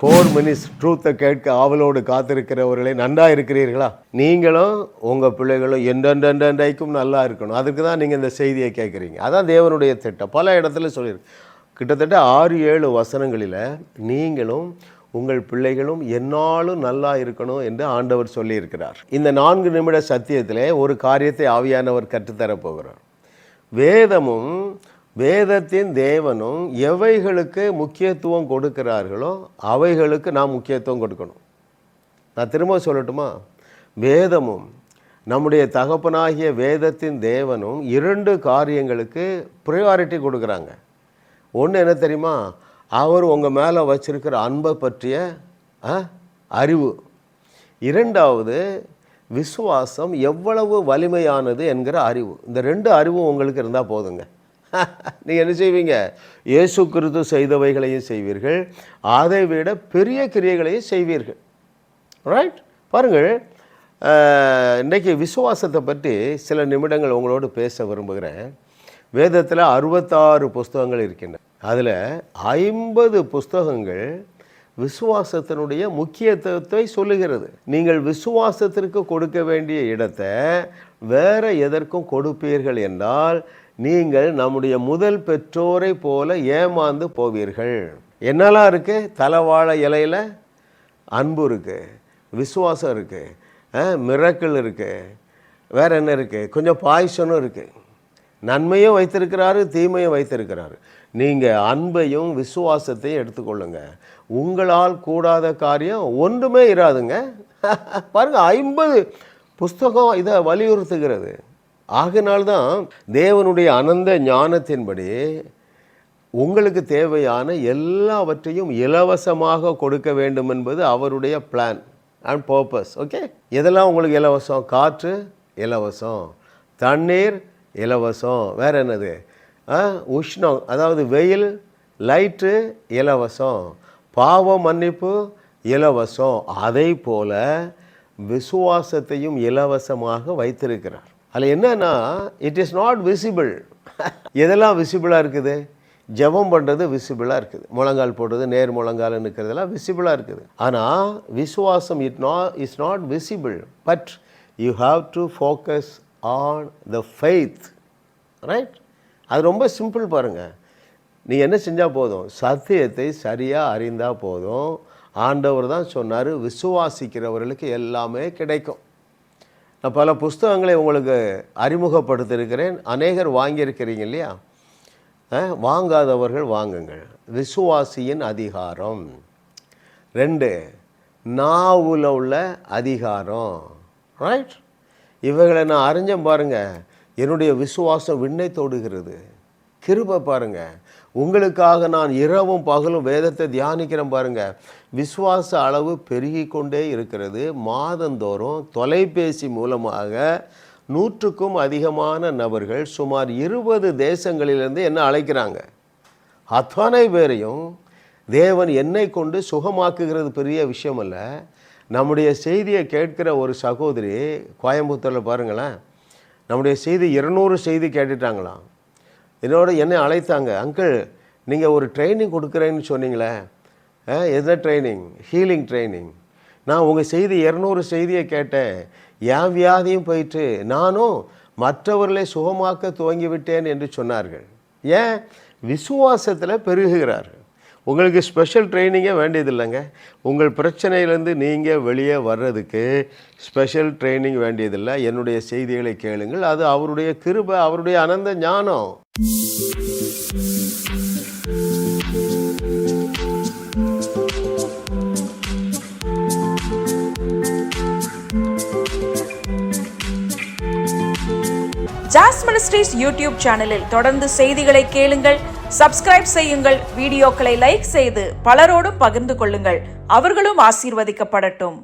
4 minutes ட்ரூத்தை கேட்க ஆவலோடு காத்திருக்கிறவர்களே, நன்றா இருக்கிறீர்களா? நீங்களும் உங்கள் பிள்ளைகளும் என்றென்றைக்கும் நல்லா இருக்கணும். அதுக்கு தான் நீங்கள் இந்த செய்தியை கேட்குறீங்க. அதான் தேவனுடைய திட்டம். பல இடத்துல சொல்லியிருக்கு. கிட்டத்தட்ட 6-7 வசனங்களில் நீங்களும் உங்கள் பிள்ளைகளும் என்னாலும் நல்லா இருக்கணும் என்று ஆண்டவர் சொல்லியிருக்கிறார். இந்த 4 நிமிட சத்தியத்திலே ஒரு காரியத்தை ஆவியானவர் கற்றுத்தரப்போகிறார். வேதமும் வேதத்தின் தேவனும் எவைகளுக்கு முக்கியத்துவம் கொடுக்கிறார்களோ அவைகளுக்கு நாம் முக்கியத்துவம் கொடுக்கணும். நான் திரும்ப சொல்லட்டுமா? வேதமும் நம்முடைய தகப்பனாகிய வேதத்தின் தேவனும் 2 காரியங்களுக்கு ப்ரையாரிட்டி கொடுக்குறாங்க. ஒன்று என்ன தெரியுமா? அவர் உங்கள் மேலே வச்சிருக்கிற அன்பை பற்றிய அறிவு. 2வது விசுவாசம் எவ்வளவு வலிமையானது என்கிற அறிவு. இந்த 2 அறிவும் உங்களுக்கு இருந்தால் போதுங்க. நீங்கள் என்ன செய்வீங்க? இயேசு கிறிஸ்து செய்தவைகளையும் செய்வீர்கள், அதை விட பெரிய கிரியைகளையும் செய்வீர்கள். ரைட்? பாருங்கள், இன்றைக்கி விசுவாசத்தை பற்றி சில நிமிடங்கள் உங்களோடு பேச விரும்புகிறேன். வேதத்தில் 66 புஸ்தகங்கள் இருக்கின்றன. அதில் 50 புஸ்தகங்கள் விசுவாசத்தினுடைய முக்கியத்துவத்தை சொல்லுகிறது. நீங்கள் விசுவாசத்திற்கு கொடுக்க வேண்டிய இடத்தை வேற எதற்கும் கொடுப்பீர்கள் என்றால் நீங்கள் நம்முடைய முதல் பெற்றோரை போல ஏமாந்து போவீர்கள். என்னெல்லாம் இருக்குது? தலைவாழை இலையில் அன்பு இருக்குது, விசுவாசம் இருக்குது, மிரக்கிள் இருக்குது, வேறு என்ன இருக்குது? கொஞ்சம் பாய்சனும் இருக்குது. நன்மையும் வைத்திருக்கிறாரு, தீமையும் வைத்திருக்கிறாரு. நீங்கள் அன்பையும் விசுவாசத்தையும் எடுத்துக்கொள்ளுங்க. உங்களால் கூடாத காரியம் ஒன்றுமே இராதுங்க. பாருங்கள், 50 புஸ்தகம் இதை வலியுறுத்துகிறது. ஆகினால்தான் தேவனுடைய அனந்த ஞானத்தின்படி உங்களுக்கு தேவையான எல்லாவற்றையும் இலவசமாக கொடுக்க வேண்டும் என்பது அவருடைய பிளான் அண்ட் பர்பஸ். ஓகே, எதெல்லாம் உங்களுக்கு இலவசம்? காற்று இலவசம், தண்ணீர் இலவசம், வேறு என்னது? உஷ்ணம், அதாவது வெயில், லைட்டு இலவசம், பாவ மன்னிப்பு இலவசம். அதை போல விசுவாசத்தையும் இலவசமாக வைத்திருக்கிறார். அதில் என்னன்னா, இட் இஸ் நாட் விசிபிள். எதெல்லாம் விசிபிளாக இருக்குது? ஜெபம் பண்ணுறது விசிபிளாக இருக்குது, முழங்கால் போடுறது, நேர் முழங்கால் இருக்கிறதெல்லாம் விசிபிளாக இருக்குது. ஆனால் விசுவாசம் is not visible, but you have to focus on the faith. Right? அது ரொம்ப சிம்பிள். பாருங்கள், நீ என்ன செஞ்சால் போதும்? சத்தியத்தை சரியாக அறிந்தால் போதும். ஆண்டவர் தான் சொன்னார், விசுவாசிக்கிறவர்களுக்கு எல்லாமே கிடைக்கும். நான் பல புஸ்தகங்களை உங்களுக்கு அறிமுகப்படுத்தியிருக்கிறேன். அநேகர் வாங்கியிருக்கிறீங்க இல்லையா? வாங்காதவர்கள் வாங்குங்கள். விசுவாசியின் அதிகாரம் 2, நாவில் உள்ள அதிகாரம். ரைட்? இவைகளை நான் அறிஞ்சேன். பாருங்கள், என்னுடைய விசுவாசம் விண்ணை தொடுகிறது. கிருபை பாருங்கள், உங்களுக்காக நான் இரவும் பகலும் வேதத்தை தியானிக்கிறேன். பாருங்கள், விசுவாச அளவு பெருகி கொண்டே இருக்கிறது. மாதந்தோறும் தொலைபேசி மூலமாக 100க்கும் அதிகமான நபர்கள் சுமார் 20 தேசங்களிலிருந்து என்ன அழைக்கிறாங்க. அத்தனை பேரையும் தேவன் என்னை கொண்டு சுகமாக்குகிறது பெரிய விஷயம் அல்ல. நம்முடைய செய்தியை கேட்கிற ஒரு சகோதரி கோயம்புத்தூரில் பாருங்களேன், நம்முடைய செய்தி 200 செய்தி கேட்டுட்டாங்களாம். என்னை அழைத்தாங்க. அங்கிள், நீங்கள் ஒரு ட்ரைனிங் கொடுக்குறேன்னு சொன்னீங்களே, எந்த ட்ரைனிங்? Healing training. நான் உங்கள் செய்தி 200 செய்தியை கேட்டேன். என் வியாதியும் போயிட்டு நானும் மற்றவர்களை சுகமாக்க துவங்கிவிட்டேன் என்று சொன்னார்கள். ஏன்? விசுவாசத்தில் பெருகுகிறார்கள். உங்களுக்கு ஸ்பெஷல் ட்ரைனிங்கே வேண்டியதில்லைங்க. உங்கள் பிரச்சனையிலேருந்து நீங்கள் வெளியே வர்றதுக்கு ஸ்பெஷல் ட்ரைனிங் வேண்டியதில்லை. என்னுடைய செய்திகளை கேளுங்கள். அது அவருடைய கிருபை, அவருடைய அனந்த ஞானம். ஜாஸ் மினிஸ்ட்ரீஸ் யூடியூப் சேனலில் தொடர்ந்து செய்திகளை கேளுங்கள், சப்ஸ்கிரைப் செய்யுங்கள், வீடியோக்களை லைக் செய்து பலரோடும் பகிர்ந்து கொள்ளுங்கள். அவர்களும் ஆசீர்வதிக்கப்படட்டும்.